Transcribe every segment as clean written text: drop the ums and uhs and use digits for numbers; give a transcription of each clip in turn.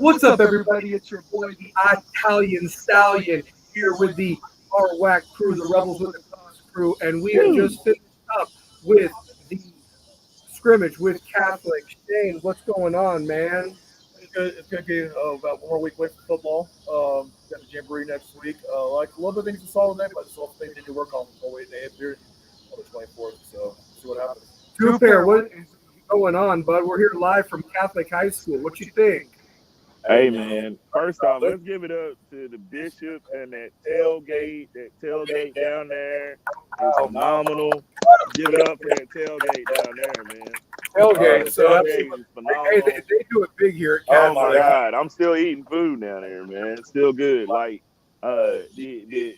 What's up, everybody? It's your boy, the Italian Stallion, here with the RWAC Crew, the Rebels with the Cause Crew, and we have just finished up with the scrimmage with Catholic. Shane, what's going on, man? It's going to be about 1 more week away from football. Got the jamboree next week. Like a lot of things we saw today, but just also things we need to work on before we head here on the 24th. So see what happens. Two pair, what is going on, bud? We're here live from Catholic High School. What you think? Hey man, first off, let's give it up to the bishop and that tailgate. That tailgate down there is phenomenal. Give it up for that tailgate down there, man. Tailgate, The so tailgate is phenomenal. hey, they do it big here at Oh Catholic. my God, I'm still eating food down there, man. It's still good. Like the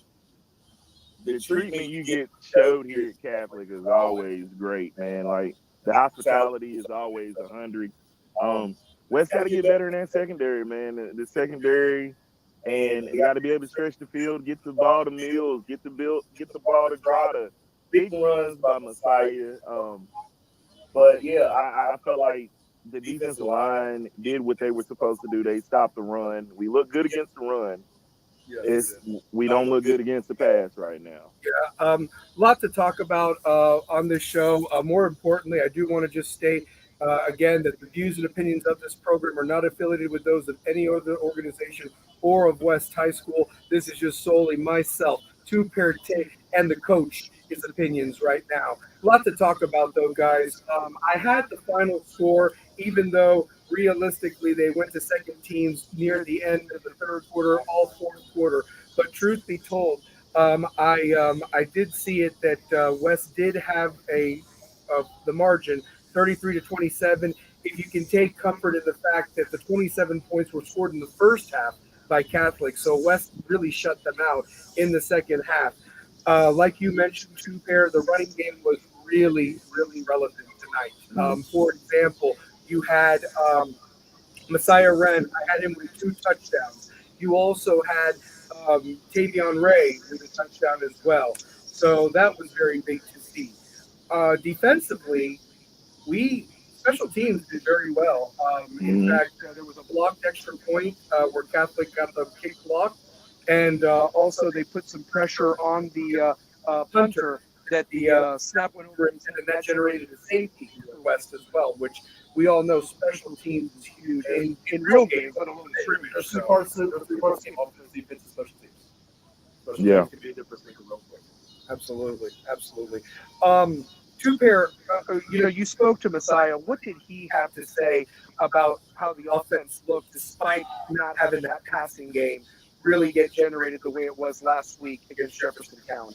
treatment you get showed here at Catholic is always great, man. Like the hospitality is always 100. West got to get better in that secondary, man. The secondary, and they got to be able to stretch the field, get the ball to Mills, get the ball to Drada. Big runs by Messiah. But yeah, I felt like the defensive line did what they were supposed to do. They stopped the run. We look good against the run. We don't look good against the pass right now. Yeah, lot to talk about on this show. More importantly, I do want to just state again that the views and opinions of this program are not affiliated with those of any other organization or of West High School. This is just solely myself, two-pair Tick, and the coach, his opinions right now. A lot to talk about, though, guys. I had the final score, even though realistically they went to second teams near the end of the third quarter, all fourth quarter. But truth be told, I did see it that West did have the margin 33-27. If you can take comfort in the fact that the 27 points were scored in the first half by Catholic, so West really shut them out in the second half. Like you mentioned, two pair, the running game was really, really relevant tonight. For example, you had Messiah Wren. I had him with 2 touchdowns. You also had Tavion Ray with a touchdown as well. So that was very big to see. Defensively, special teams did very well. In fact, there was a blocked extra point where Catholic got the kick block, and also they put some pressure on the punter that the snap went over and that generated a safety for West as well, which we all know special teams is huge in real games, let alone scrimmage. There's three parts to team: offense, defense, and special teams. Special Yeah. teams can be a difference maker real quick. Absolutely. Two pair, you spoke to Messiah. What did he have to say about how the offense looked despite not having that passing game really get generated the way it was last week against Jefferson County?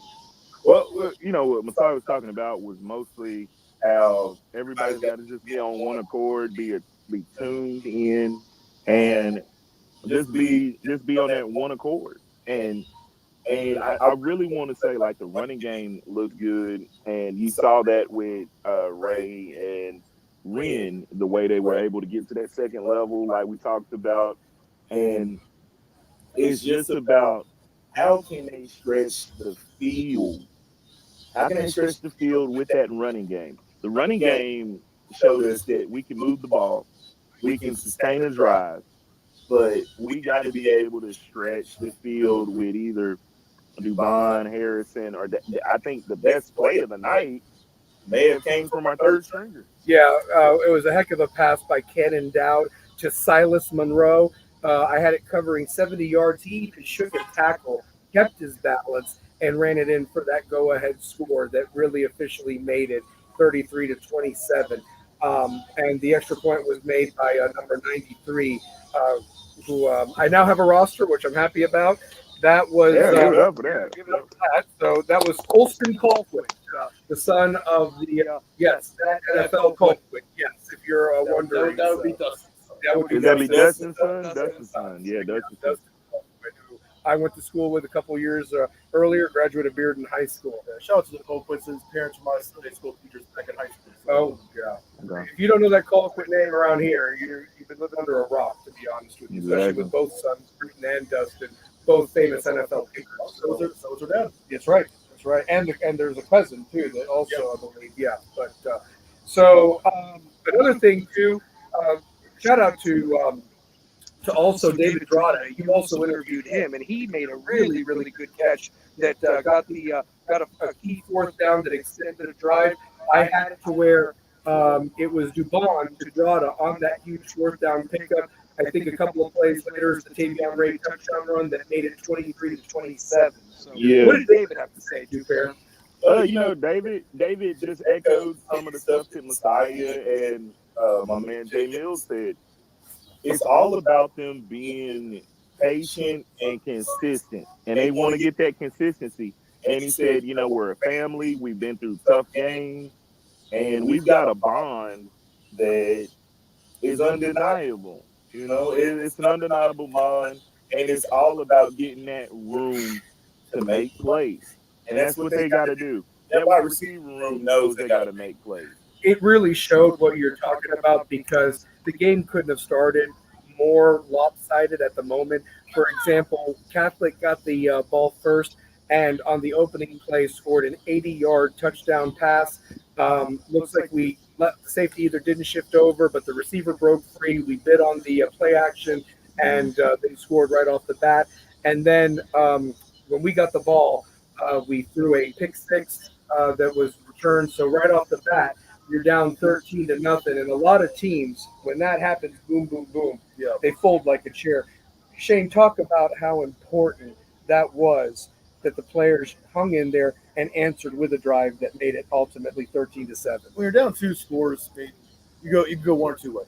Well, what Messiah was talking about was mostly how everybody's got to just be on one accord, be tuned in, and just be on that one accord. And I really want to say, like, the running game looked good, and you saw that with Ray and Wren, the way they were able to get to that second level, like we talked about. And it's just about how can they stretch the field? How can they stretch the field with that running game? The running game showed us that we can move the ball, we can sustain a drive, but we got to be able to stretch the field with either Dubon, Harrison, or I think the best play of the night may have came from our third stringer. Yeah, it was a heck of a pass by Cannon Dowd to Silas Monroe. I had it covering 70 yards. He even shook a tackle, kept his balance, and ran it in for that go-ahead score that really officially made it 33-27. And the extra point was made by number 93, who I now have a roster, which I'm happy about. That was give it up for that. Give it up for that. So that was Colston Colquitt, the son of the that NFL Colquitt. Yes, if you're wondering, That would be Dustin. Would that be Dustin's son? Dustin's son. Yeah, Dustin's son. I went to school with a couple years earlier, graduated Bearden High School. Shout out to the Colquitts. His parents were my Sunday school teachers back in high school. Oh, yeah. Okay. If you don't know that Colquitt name around here, you've been living under a rock, to be honest with you, especially with both sons, Britton and Dustin, both famous NFL kickers. So was her dad. That's right. And there's a cousin, too, that also, I believe, But so another thing, too, shout out to to also David Drada. You also interviewed him, and he made a really, really good catch that got a key fourth down that extended a drive. I had it to where it was Dubon to Drada on that huge fourth down pickup. I think a couple of plays later, it's the Tavion Ray touchdown run that made it 23-27. So, Yeah. what did David have to say, Duper? David just echoed some of the stuff that Messiah and my man Jay Mills said. It's all about them being patient and consistent, and they want to get that consistency. And he said, we're a family. We've been through tough games, and we've got a bond that is undeniable. It's an undeniable bond, and it's all about getting that room to make plays. And that's what they got to do. That wide receiver room knows they got to make plays. It really showed what you're talking about because the game couldn't have started more lopsided at the moment. For example, Catholic got the ball first and on the opening play scored an 80-yard touchdown pass. Looks like we let the safety either didn't shift over, but the receiver broke free. We bid on the play action, and they scored right off the bat. And then when we got the ball, we threw a pick six that was returned. So right off the bat, you're down 13-0, and a lot of teams, when that happens, boom, boom, boom, they fold like a chair. Shane, talk about how important that was that the players hung in there and answered with a drive that made it ultimately 13-7. When you're down 2 scores, I mean, you can go one or two ways.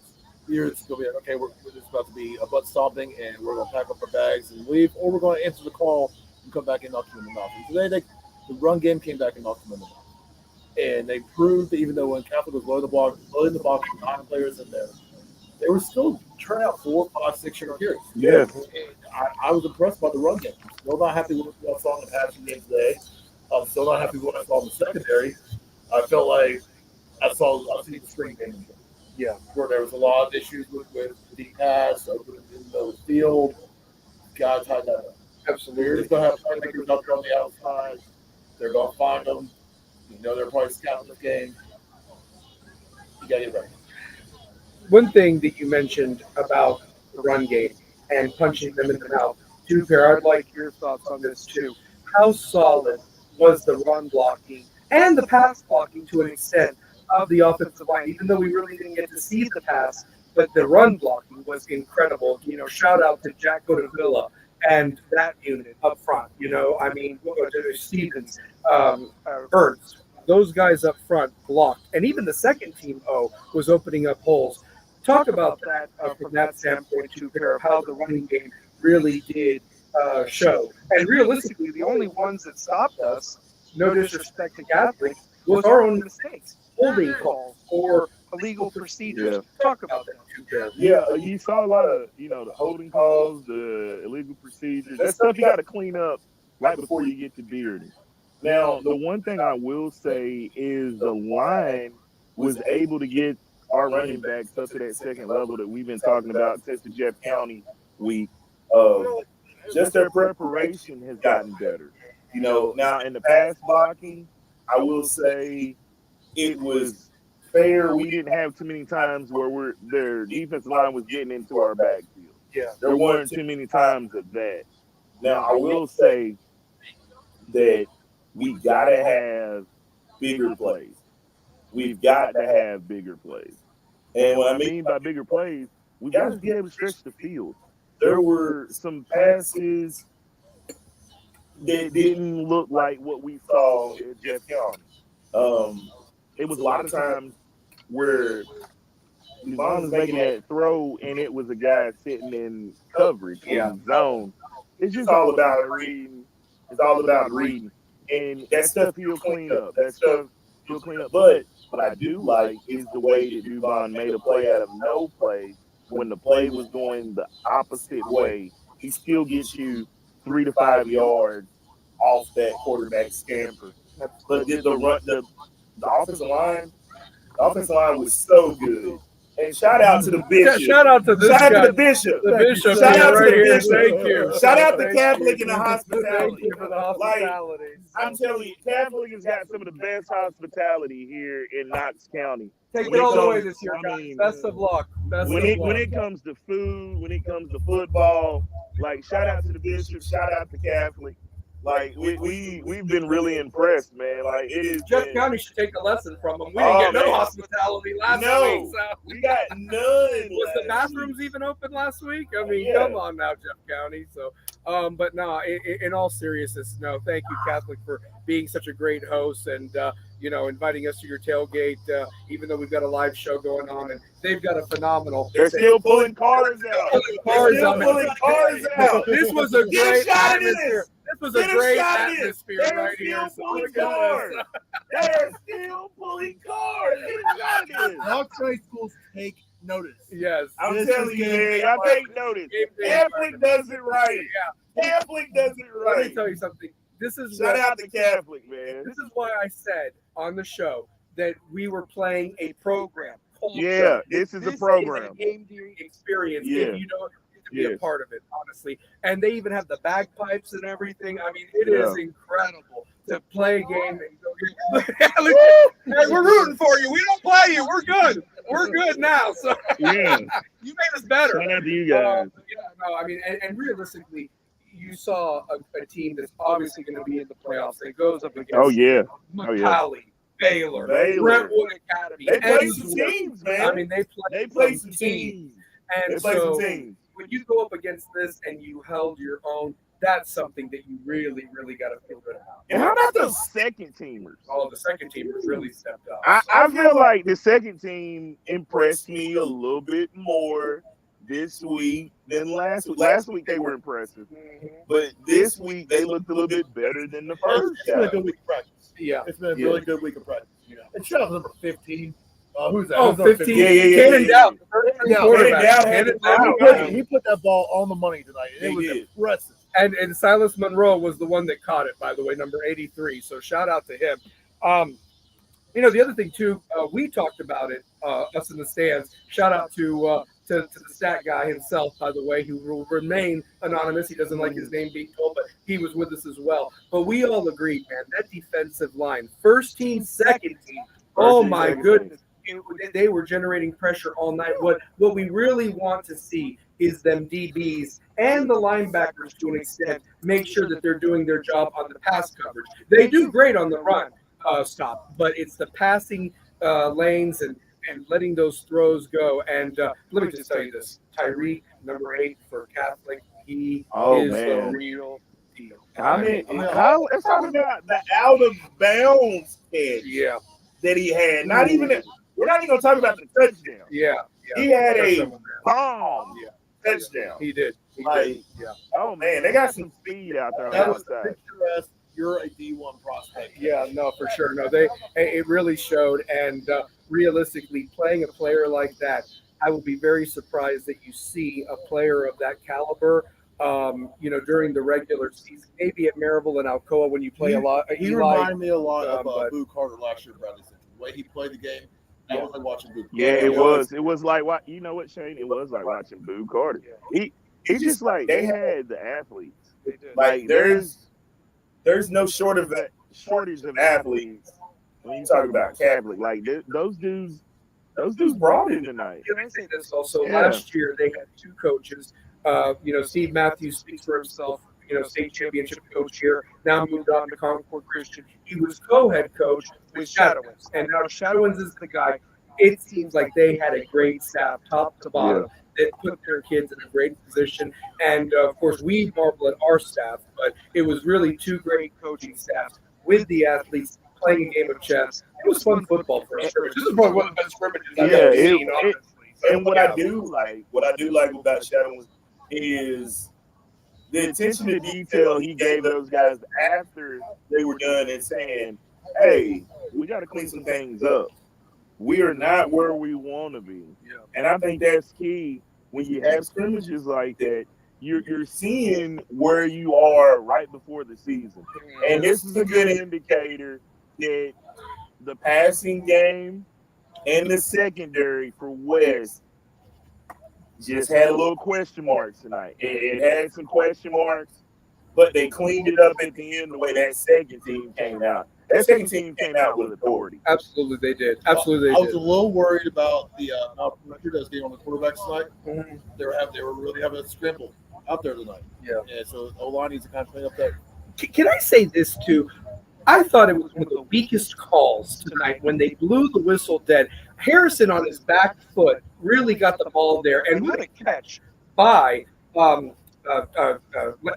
Either it's going to be like, okay, we're just about to be a butt stomping, and we're going to pack up our bags and leave, or we're going to answer the call and come back and knock them in the mouth. And today, the run game came back and knocked them in the mouth. And they proved that even though when Catholic was loading the box with 9 players in there, they were still turning out 4, 5, 6 yard carries. Yeah. And I was impressed by the run game. I'm still not happy with what I saw in the passing game today. I'm still not happy with what I saw in the secondary. I felt like I've seen the spring game. Yeah. Where there was a lot of issues with the deep pass, open in the field. Guys had that. Absolutely. You're just going to have playmakers out there on the outside. They're going to find them. They're probably scouting the game. You got to get ready. One thing that you mentioned about the run game and punching them in the mouth, Duper, I'd like your thoughts on this too. How solid was the run blocking and the pass blocking to an extent of the offensive line, even though we really didn't get to see the pass, but the run blocking was incredible. Shout out to Jack Godavilla and that unit up front. Stevens, Ernst, those guys up front blocked, and even the second team was opening up holes. Talk about that from that standpoint too, Peter, of how the running game really did show. And realistically, the only ones that stopped us, no disrespect to Catholic, was our own mistakes, holding calls or illegal procedures. Yeah. Talk about that too, Peter. Yeah, you saw a lot of, the holding calls, the illegal procedures. That stuff you got to clean up right before you get to Bearden. Now, the one thing I will say is the line was able to get our running backs up to that second level that we've been talking about since the Jeff County week. Just their preparation has gotten better. Now in the pass blocking, I will say it was fair. We didn't have too many times where their defensive line was getting into our backfield. Yeah. There weren't too many times of that. Now, I will say that we got to have bigger plays. We've got to have bigger plays. And what I mean by bigger plays, we got to be able to stretch the field. There were some passes that didn't look like what we saw at Jeff County. It was a lot of times where Devon was making that throw and it was a guy sitting in coverage in zone. It's just all about reading. It's all about reading. And that stuff he'll clean up. But what I do like is the way that Dubon made a play out of no play. When the play was going the opposite way, he still gets you 3 to 5 yards off that quarterback scamper. But the offensive line was so good. And shout out to the bishop. Shout out to this Shout out guy. to the bishop. The bishop Shout out to right the here. bishop. Thank you. Shout out to Thank Catholic you. and the hospitality. Thank you for the hospitality. I'm telling you, Catholic has got some of the best hospitality here in Knox County. Take When it all the way comes- this year, I guys. mean, Best of luck. Best when of it luck. when it comes to food, when it comes to football, like shout out to the bishop, shout out to Catholic. Like we've been really impressed, man. Like it is. Jeff County should take a lesson from them. We didn't get no man. hospitality last No. week. So. we got none. Was the last bathrooms week. even open last week? I mean, Yeah. come on now, Jeff County. So, but no, in all seriousness, no, thank you, Catholic, for being such a great host and, inviting us to your tailgate, even though we've got a live show going on. And they've got a phenomenal. They're still pulling cars out. Cars Still on it. pulling cars out. This was a Get a great shot at atmosphere. this. This was a Get a great shot at this. atmosphere They're right still here. So pulling look at cars. this. They're still pulling cars. Get a shot at this. Knox High schools take notice. Yes. I'm This telling is you, game man. Y'all take notice. Catholic does it right. Yeah. Catholic does it Let me right. tell you something. This is Shout what, out to Catholic. man. this is why I said on the show that we were playing a program. Yeah, this is a program. a game day experience Yeah. if you don't get to be a Yes. part of it, honestly. And they even have the bagpipes and everything. I mean, it is incredible to play a game and go get. Hey, we're rooting for you. We don't play you. We're good. We're good now. So Yeah. you made us better. Shout out to you guys. No, I mean, and realistically, you saw a team that's obviously going to be in the playoffs. That goes up against Oh yeah. Macaulay, Baylor, Baylor. Brentwood Academy. They play and some teams, man. I mean, They play some teams. And They play so some teams. when you go up against this and you held your own, that's something that you really, really got to feel good about. And how about those second teamers? All the second teamers really stepped up. I feel like the second team impressed me a little bit more this week than last week. Last week they were impressive, but this week they looked a little bit better than the first It's been a time. good week of practice. Yeah. It's been a really good week of practice. And shout out to number 15. Who's that? Oh, Who's number 15. Yeah. Cannon Dowd. Yeah, Quarterback. Cannon Dowd Cannon had Dowd. He put that ball on the money tonight. And it He was did. impressive. And Silas Monroe was the one that caught it, by the way, number 83. So shout out to him. The other thing too, we talked about it, us in the stands. Shout out to the stat guy himself, by the way, who will remain anonymous. He doesn't like his name being told, but he was with us as well. But we all agreed, man, that defensive line, first team, second team. Oh team, my second goodness. They were generating pressure all night. What we really want to see is them DBs and the linebackers to an extent make sure that they're doing their job on the pass coverage. They do great on the run stop, but it's the passing lanes and letting those throws go. And let me just tell you this: Tyreek, number 8 for Catholic, he is man. the real deal. Let's talk about The out of bounds catch Yeah, that he had. Not even we're not even gonna talk about the touchdown. yeah. He had a bomb. touchdown. He did. Like, Yeah. Oh man, they got some speed out there on That the was outside. picturesque. You're a D1 prospect. Yeah, no, for sure. No, it really showed. And realistically, playing a player like that, I will be very surprised that you see a player of that caliber, during the regular season. Maybe at Maryville and Alcoa when you play a lot. He Eli, reminded me a lot of but- Boo Carter last year, Bradley Central. The way he played the game, that was like watching Boo. Yeah, it was. It was like what you know what, Shane? It was like watching Boo Carter. It's just like they had the athletes. like there's no shortage of shortage of athletes. when you talk about Catholic. Like those dudes brought it tonight. Can I say this also? Yeah. Last year they had 2 coaches. Steve Matthews speaks for himself. State championship coach here. Now moved on to Concord Christian. He was co-head coach with Shadowins, and now Shadowins is the guy. It seems like they had a great staff, top to bottom, that put their kids in a great position. And of course, we marvel at our staff, but it was really 2 great coaching staffs with the athletes playing a game of chess. It was fun football for a scrimmage. This is probably one of the best scrimmages I've ever seen, honestly. And what I do like about Shadow is the attention to detail he gave those guys after they were done and saying, hey, we got to clean some things up. We are not where we want to be. Yeah. And I think that's key when you have scrimmages like that. You're seeing where you are right before the season. And this is a good indicator that the passing game And the secondary for West just had a little question marks tonight. It had some question marks, but they cleaned it up at the end the way that second team came out. That second team came out with authority. Absolutely, they did. Absolutely, I they was did. a little worried about the Martinez game on the quarterbacks tonight. Mhm. They were really having a scramble out there tonight. Yeah. And so O-line needs to kind of clean up that. Can I say this too? I thought it was one of the weakest calls tonight when they blew the whistle dead. Harrison on his back foot really got the ball there, and what a catch by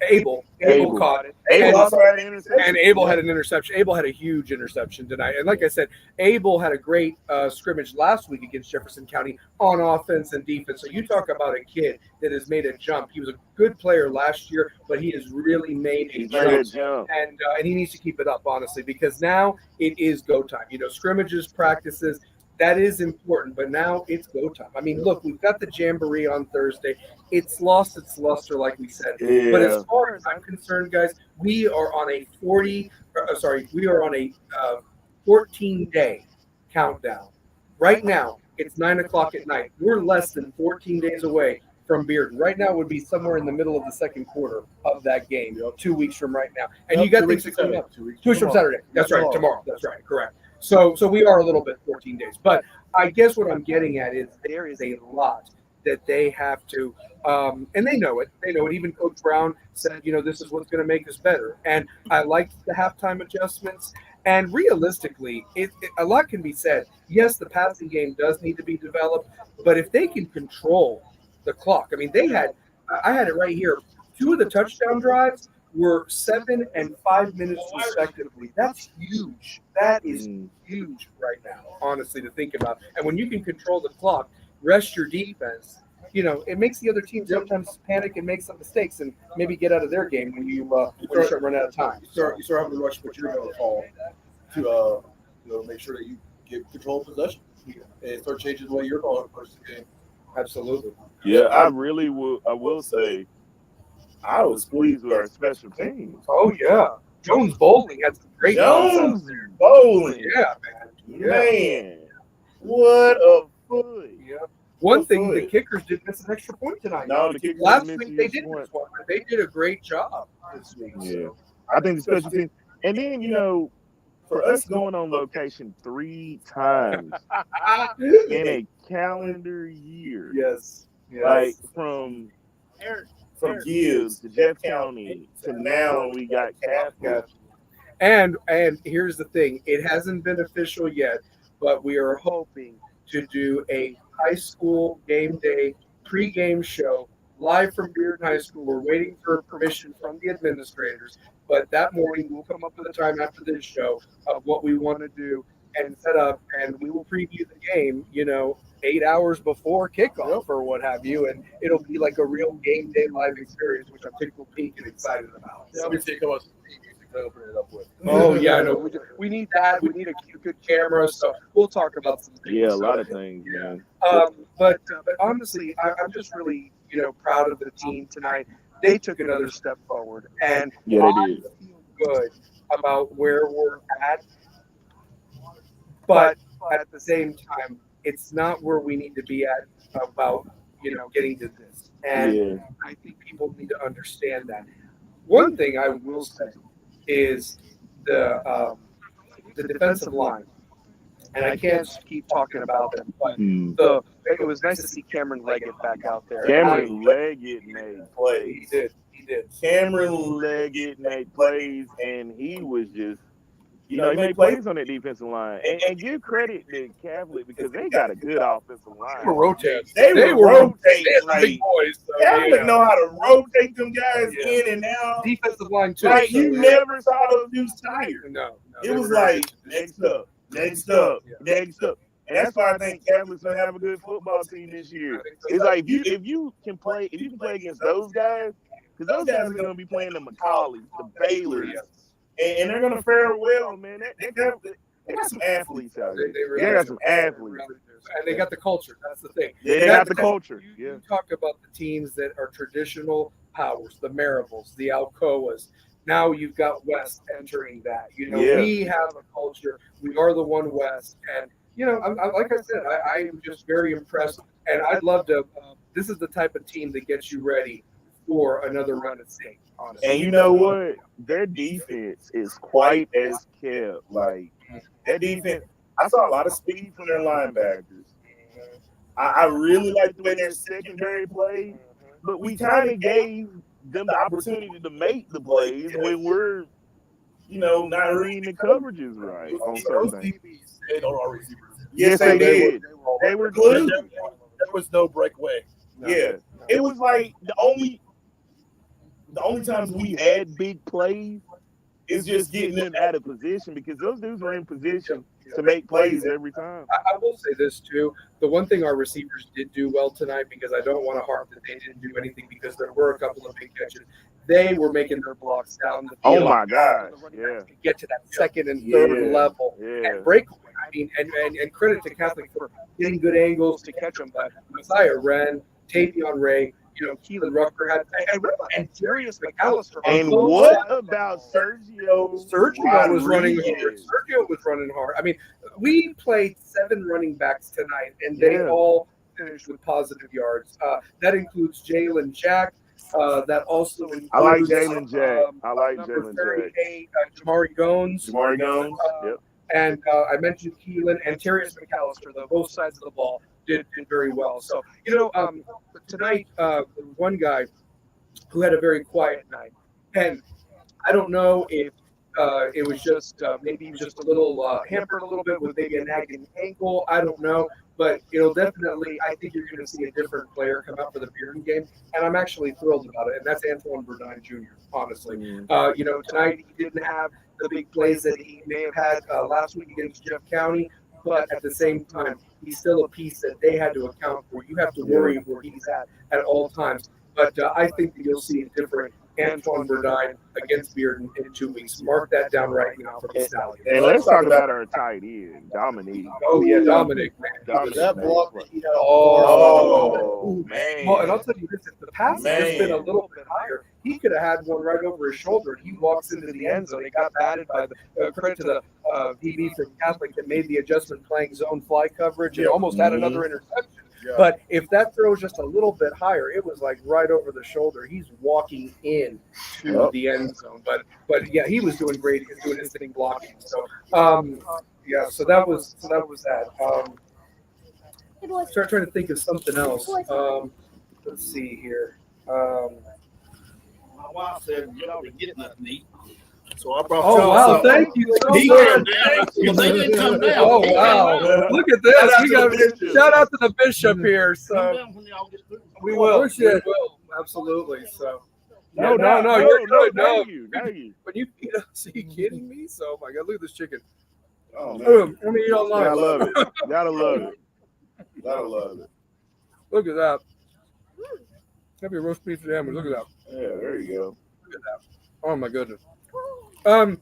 Abel. Abel caught it. Abel also had an interception. And Abel had an interception. Abel had a huge interception tonight. And like I said, Abel had a great scrimmage last week against Jefferson County on offense and defense. So you talk about a kid that has made a jump. He was a good player last year, but he has really made a jump. And he needs to keep it up, honestly, because now it is go time. You know, scrimmages, practices, that is important, but now it's go time. I mean, look, we've got the Jamboree on Thursday. It's lost its luster, like we said. Yeah. But as far as I'm concerned, guys, we are on a 14-day countdown. Right now, it's 9 o'clock at night. We're less than 14 days away from Bearden. Right now would be somewhere in the middle of the second quarter of that game, 2 weeks from right now. And you got things coming up. 2 weeks from Saturday. That's right, tomorrow. That's right, correct. So we are a little bit 14 days. But I guess what I'm getting at is there is a lot that they have to, and they know it. They know it. Even Coach Brown said, this is what's going to make us better. And I liked the halftime adjustments. And realistically, a lot can be said. Yes, the passing game does need to be developed, but if they can control the clock, I mean, I had it right here. 2 of the touchdown drives were 7 and 5 minutes respectively. That's huge. That is huge right now, honestly, to think about. And when you can control the clock, rest your defense, it makes the other team sometimes panic and make some mistakes and maybe get out of their game when you start running out of time. You start having to rush what you're going to call to make sure that you get control of possession and start changing the way you're calling the first game. Absolutely. Yeah, I will say I was pleased with our special teams. Oh, yeah. Jones Bowling had some great Jones Bowling. Yeah, man. Yeah. Man, what a foot. Yeah. One thing, the kickers did miss an extra point tonight. No, the kickers last week they did miss one, but they did a great job this week. Yeah. So. I think the special teams. And then, for us going on location 3 times in a calendar year. Yes. Like from Gibbs to Jeff County to now we got Catholic. And here's the thing. It hasn't been official yet, but we are hoping to do a high school game day pregame show live from Bearden High School. We're waiting for permission from the administrators, but that morning we'll come up with a time after this show of what we want to do and set up, and we will preview the game, 8 hours before kickoff or what have you, and it'll be like a real game day live experience, which I'm tickled pink and excited about. Yeah, let me see what to open it up with. Oh yeah, I know. We need that. We need a good camera, so we'll talk about some things. Yeah, a lot of things, man. But honestly, I'm just really proud of the team tonight. They took another step forward, and they did. Feel good about where we're at. But at the same time, it's not where we need to be at about getting to this. And I think people need to understand that. One thing I will say is the defensive line, and I can't keep talking about them, but it was nice to see Cameron Leggett back out there. Cameron Leggett made plays. He did. Cameron Leggett made plays, and he was just, he made plays on that defensive line. And give credit to Catholic because they got a good offensive line. They were rotating. They were rotating. Big boys. So, Catholic know how to rotate them guys in and out. Defensive line too. Like you never saw those dudes tired. No. It was like next up. And that's why I think Catholic's gonna have a good football team this year. It's like if you can play against those guys, because those guys are gonna be playing the McCaulleys, the Baylors, and they're gonna fare well, man. They got some athletes out there. They got some athletes. And they got the culture. That's the thing. Yeah, they got the culture. You talk about the teams that are traditional powers, the Maribels, the Alcoas. Now you've got West entering that. We have a culture. We are the one West, and like I said, I am just very impressed, and I'd love to. This is the type of team that gets you ready for another run at state. Honestly, And you know what? Their defense is quite as kept. Like That defense, I saw a lot of speed from their linebackers. I really like the way their secondary played, but we kind of gave them the opportunity to make the plays when we're, not reading the coverages right on certain Those things. DBs stayed on our receivers. Yes, they did. They were glued. There was no breakaway. Yeah, it was like the only times we Had big plays. is just getting them out of position because those dudes were in position to make plays every time. I will say this too. The one thing our receivers did do well tonight, because I don't want to harp that they didn't do anything, because there were a couple of big catches. They were making their blocks down the field. Oh my God! Yeah, To get to that second and third level and breakaway. I mean, and credit to Catholic for getting good angles to catch them. But Messiah Wren, Tavion Ray, Keelan Rucker had, and Darius McAllister. And what about Sergio? Sergio was running Rodriguez? hard. Sergio was running hard. I mean, we played 7 running backs tonight, and they Yeah. all finished with positive yards. That includes Jalen Jack. That also includes, I like Jalen Jack. I like number Jalen Jack. 38, Jamari Gones. Jamari Gones. Yep. And I mentioned Keelan and Terrius McAllister, though both sides of the ball did very well. So, tonight, there was one guy who had a very quiet night. And I don't know if it was just maybe he was just a little hampered a little bit with maybe a nagging ankle. I don't know. But, definitely, I think you're going to see a different player come out for the Bearden game. And I'm actually thrilled about it. And that's Antoine Verdine Jr., honestly. Tonight he didn't have the big plays that he may have had last week against Jeff County. But at the same time, he's still a piece that they had to account for. You have to worry where he's at all times. But I think that you'll see a different Antoine Verdine against Bearden in 2 weeks. Mark that down right now for the Stallions. And let's talk about our tight end, Dominique. Oh, yeah, Dominic, man. Dominic, That man. block that he had. Oh, man. Well, and I'll tell you this, if the pass had just been a little bit higher, he could have had one right over his shoulder, and he walks into the end zone. It got batted by the credit to the DB from Catholic that made the adjustment playing zone fly coverage and almost had another interception. Yeah. But if that throw was just a little bit higher, it was like right over the shoulder. He's walking in to the end zone. But yeah, he was doing great. He was doing his thing blocking. So so that was that. Start trying to think of something else. Let's see here. My wife said, y'all didn't get nothing to eat. So I brought Oh y'all wow! something. Thank you so He much. came down. They didn't come down. Oh He came wow! down. Look at this. Shout out We to got the bishop. shout out to the bishop here. Come So down when y'all get through. we will. Absolutely. So no, No, you're good. No, Thank you. when you feed us, are you kidding me? So my God, look at this chicken. Oh, man. Let me eat all Gotta mine. love it. Gotta love it. Gotta love it. Look at that. Have your roast beef sandwich. Look at that. Yeah, there you go. Look at that. Oh my goodness. Gotta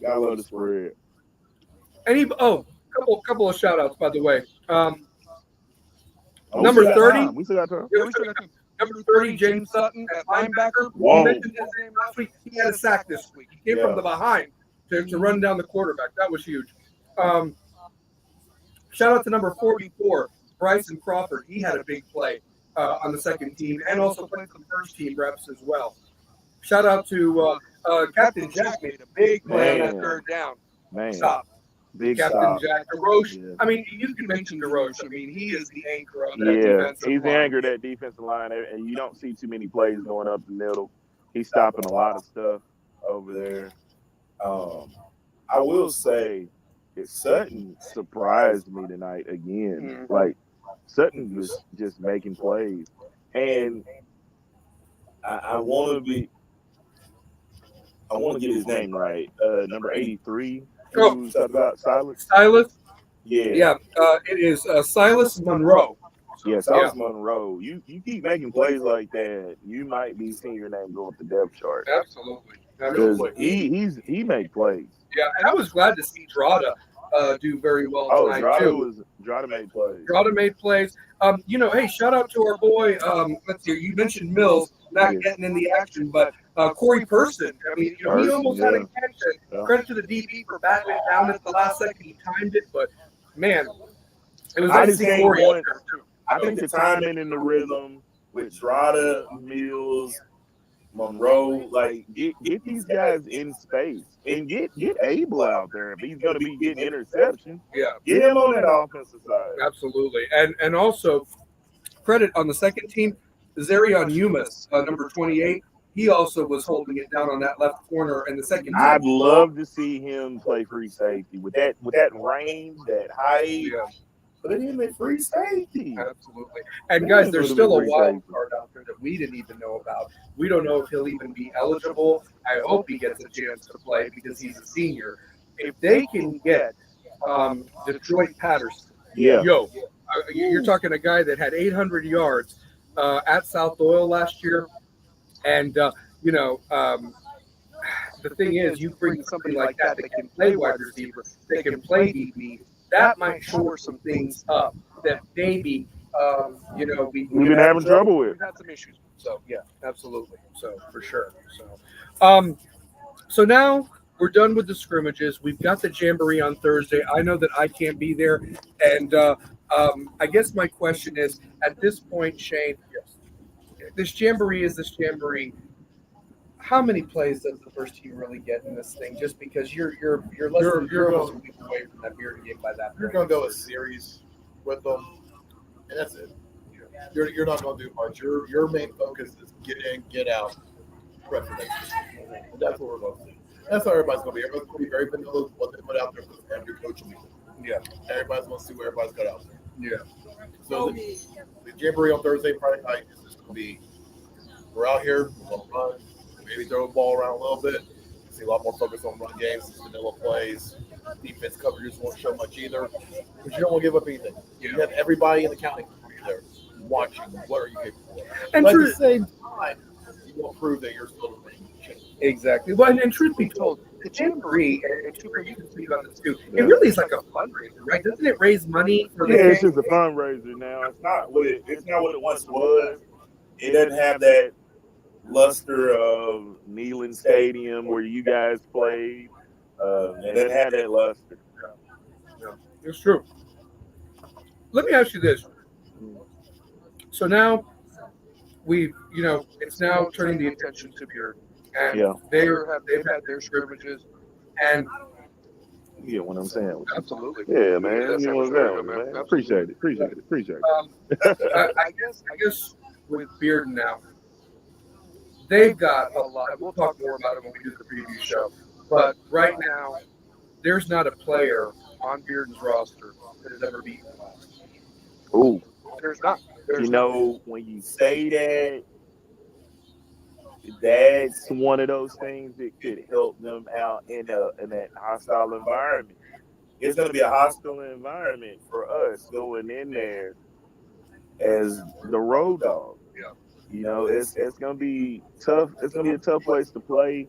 love the spread. Couple of shout outs, by the way. Oh, Number we still got 30. time. We still got time. Yeah, we still got time. Number 30, James Sutton at linebacker. Whoa. We mentioned his name last week. He had a sack this week. He came from the behind to run down the quarterback. That was huge. Shout out to number 44, Bryson Crawford. He had a big play on the second team and also played some first team reps as well. Shout out to Captain Jack, made a big play on that third down. Man. Stop. Big Captain stop. Jack. DeRoche. Yeah. I mean, you can mention DeRoche. I mean, he is the anchor of that Yeah, defensive he's the line. anchor of that defensive line, and you don't see too many plays going up the middle. He's stopping a lot of stuff over there. I will say, Sutton surprised me tonight again. Mhm. Like Sutton was just making plays, and I want to get his name right. Number 83. Oh. Who's about Silas? Silas? Yeah. Yeah, it is Silas Monroe. Yeah, Silas Monroe. You keep making plays like that, you might be seeing your name go up the depth chart. Absolutely. Because he made plays. Yeah, and I was glad to see Drada do very well tonight too. Drada made plays. Drada made plays. Hey, shout out to our boy. Let's see. You mentioned Mills not getting in the action, but Corey Person. I mean, he Person, almost had a yeah. catch. Yeah. Credit to the DB for batting it down at the last second. He timed it, but man, it was I nice to just see think Corey out one- there too. I think the timing and the rhythm with Drada, Mills, Monroe, like get these guys in space and get Abel out there if he's going to be getting interceptions. Yeah, Get him on that offensive side. absolutely. And also credit on the second team, Zarion Yumas, number 28. He also was holding it down on that left corner in the second team. I'd love to see him play free safety with that range, that height. Yeah, Put him at free safety. absolutely. And guys, there's still a wild card out there that we didn't even know about. We don't know if he'll even be eligible. I hope he gets a chance to play because he's a senior. If they can get Detroit Patterson, Yeah. you're talking a guy that had 800 yards at South Oil last year. And, the thing is, you bring somebody like that can play wide receiver, they can play DB, that might shore some things up that maybe, we've been having trouble with. We've had some issues. So, yeah, absolutely. So, for sure. So now we're done with the scrimmages. We've got the jamboree on Thursday. I know that I can't be there. And I guess my question is, at this point, Shane, this jamboree is this jamboree. How many plays does the first team really get in this thing? Just because you're less than a week away from that Bearden game by that point. You're going to go a series with them, and that's it. You're not going to do much. Your main focus is get in, get out, prep for next year. And that's what we're going to do. That's how everybody's going to be. Everybody's going to be very vanilla with what they put out there for every coach week. Yeah. Everybody's going to see what everybody's got out there. Yeah. So the jamboree on Thursday, Friday night is just going to be, we're out here, we're going to run, maybe throw the ball around a little bit. See a lot more focus on run games, vanilla plays. Defense coverages won't show much either, but you don't want to give up anything. You have everybody in the county there watching. What are you capable of? And but at the same time, you will prove that you're still the thing. Exactly. Well, and truth be told, the jamboree, and Cooper, you can speak on this too. It really is like a fundraiser, right? Doesn't it raise money for the Yeah, it's game? just a fundraiser now. it's not what it once was. It doesn't have that luster of Neyland Stadium where you guys played. it doesn't have that luster. It's true. Let me ask you this. So now it's now turning the attention to Bearden. And Yeah. they've had their scrimmages. And You get what I'm saying? absolutely. Yeah, man. You know what I'm saying, man. Appreciate it. I guess with Bearden now, they've got a lot. We'll talk more about it when we do the preview show. But right now, there's not a player on Bearden's roster that has ever beaten us. Ooh. There's not. When you say that, that's one of those things that could help them out in that hostile environment. It's going to be a hostile environment for us going in there as the road dog. Yeah. It's going to be tough. It's going to be a tough place to play,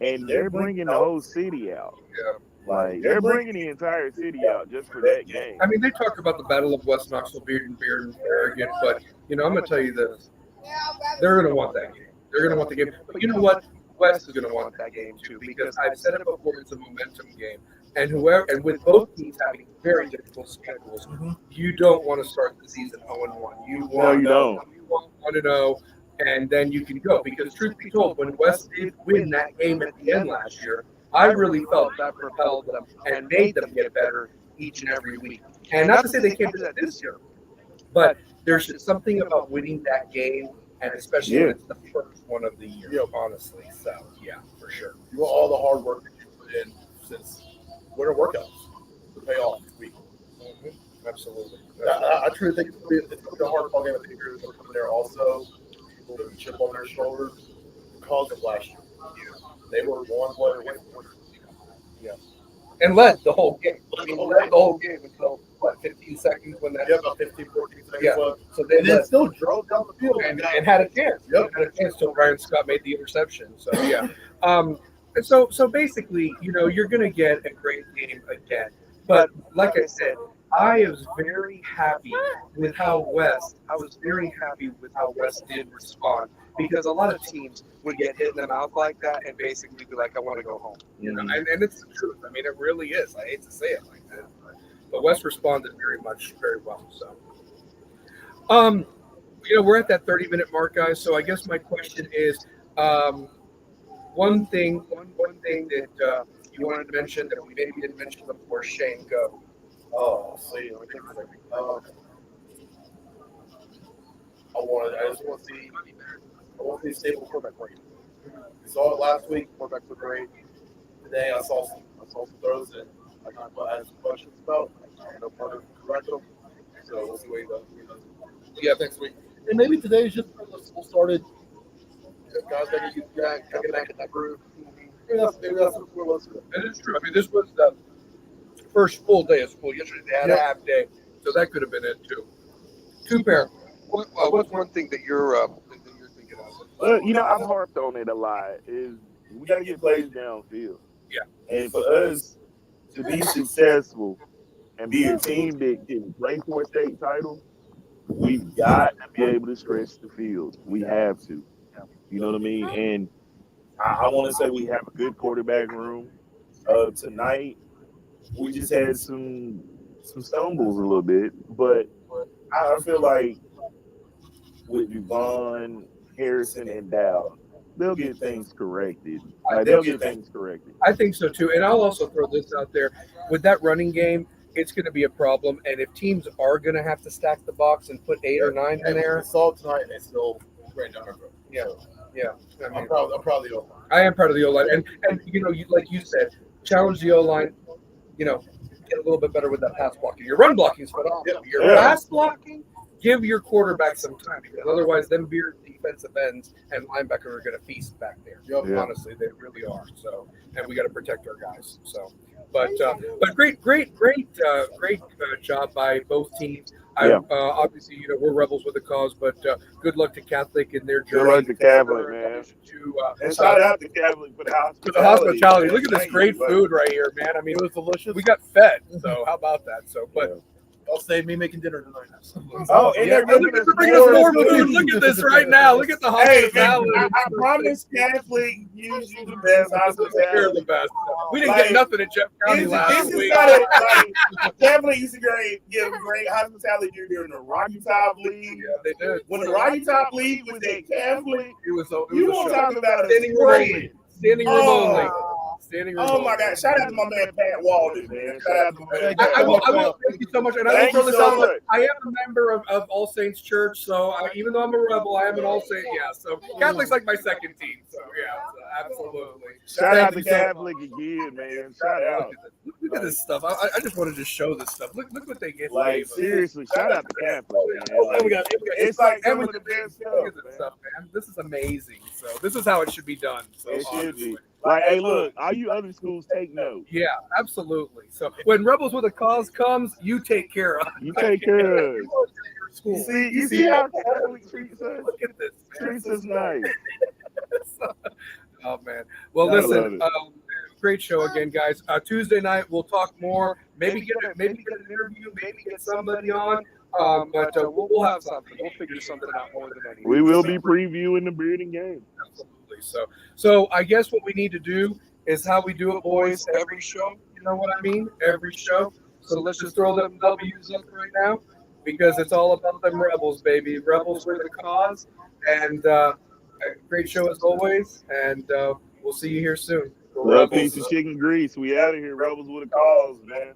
and they're bringing the whole city out. Yeah. Like, they're bringing the entire city out just for that game. I mean, they talk about the Battle of West Knoxville, Bearden, arrogant, but, I'm going to tell you this. They're going to want that game. They're going to want the game. But you know what? West is going to want that game, too, because I've said it before, it's a momentum game. And with both teams having very difficult schedules, you don't want to start the season 0-1. You want 1-0, and then you can go. Because truth be told, when West did win that game at the end last year, I really felt that propelled them and made them get better each and every week. And not to say they can't do that this year, but there's just something about winning that game, and especially when it's the first one of the year, honestly. So, yeah, for sure. You want all the hard work that you put in since winter workouts to pay off this week. Absolutely. I truly think it's going to be a hard ball game. I think you're going to come in there also with a chip on their shoulders because of last year. They were one player away from winning. Yeah. And led the whole game. Led the whole game until, 15 seconds when that. Yeah, about 15, 14 seconds left. So they And then still drove down the field. and had a chance. Yep. Had a chance till Ryan Scott made the interception. So, yeah. And so basically, you're going to get a great game again. But like I said, I was very happy with how West. I was very happy with how West did respond because a lot of teams would get hit in the mouth like that and basically be like, "I want to go home," you know. And it's the truth. I mean, it really is. I hate to say it like that, but West responded very well. So, we're at that 30-minute mark, guys. So I guess my question is, one thing that you wanted to mention that we maybe didn't mention before. Shane, go. Oh, see, I just want to see stable quarterback play. We saw it last week. Quarterbacks were great. Today I saw some throws that I had some questions about. I know part of correct them. So we'll see what he does. Yeah, next week. And maybe today is just we'll started. Guys got to get back in that groove. Maybe that's what we're listening to. And it's true. I mean, this was the first full day of school. Yesterday they had a half day, so that could have been it too. Two-pair. What's one thing that you're thinking of? Well, I've harped on it a lot. Is we got to get plays downfield. Yeah. And for us to be successful and be a team that can play for a state title, we've got to be able to stretch the field. We have to. You know what I mean? And I want to say we have a good quarterback room. Tonight, we just had some stumbles a little bit, but I feel like with Devon, Harrison, and Dow, they'll get things corrected. I think so too. And I'll also throw this out there. With that running game, it's going to be a problem. And if teams are going to have to stack the box and put 8 or 9 in there, I saw it tonight and they still ran down our throat. Yeah. I mean, I'm proud of the O-line. I am proud of the O-line. And like you said, challenge the O-line, get a little bit better with that pass blocking. Your run blocking is phenomenal. Your pass blocking, give your quarterback some time because otherwise them beer defensive ends and linebackers are going to feast back there. Honestly, they really are. So, and we got to protect our guys. So, but great job by both teams. Obviously, we're rebels with a cause, but good luck to Catholic in their journey. Good luck to Catholic, man. And shout out to Catholic for the hospitality. Look at this great food right here, man. I mean, it was delicious. We got fed, so how about that? So, but I'll save me making dinner tonight. They're bringing us more food. Look at this right now. Look at the hospitality. I promise Catholic gives you the best hospitality. You're the best. We didn't get nothing in Jeff County last week. Catholic used to give great hospitality during the Rocky Top League. Yeah, they did. When the Rocky Top League was at Catholic, you want to talk about standing room only. Standing room only. Oh my God! Shout out to my man Pat Walden, man. Shout out to my man. I will thank you so much, and I will throw this out. Much. I am a member of All Saints Church, so even though I'm a rebel, I am an All Saints. Yeah, so Catholic's like my second team. So yeah, absolutely. Shout out to Catholic again, man. Shout out. Look at this stuff. I just wanted to show this stuff. Look what they get. Like seriously, shout out to Catholic, man. It's like some of the best stuff, man. This is amazing. So this is how it should be done. So it should be. Like, hey, look, all you other schools take note. Yeah, absolutely. So when Rebels with a Cause comes, you take care of. You take care of. School. You see how Catholic treats us? Look at this. Treats us nice. Oh man. Well, listen. Great show again, guys. Tuesday night we'll talk more. Maybe get an interview. Maybe get somebody on. But we'll have something. We'll figure something out more than anything. We will be previewing the Bearding game. Absolutely. So I guess what we need to do is how we do it, boys. Every show. You know what I mean? Every show. So let's just throw them W's up right now because it's all about them Rebels, baby. Rebels with a cause. And great show as always. And we'll see you here soon. Love, peace, and chicken grease. We out of here. Rebels with a cause, man.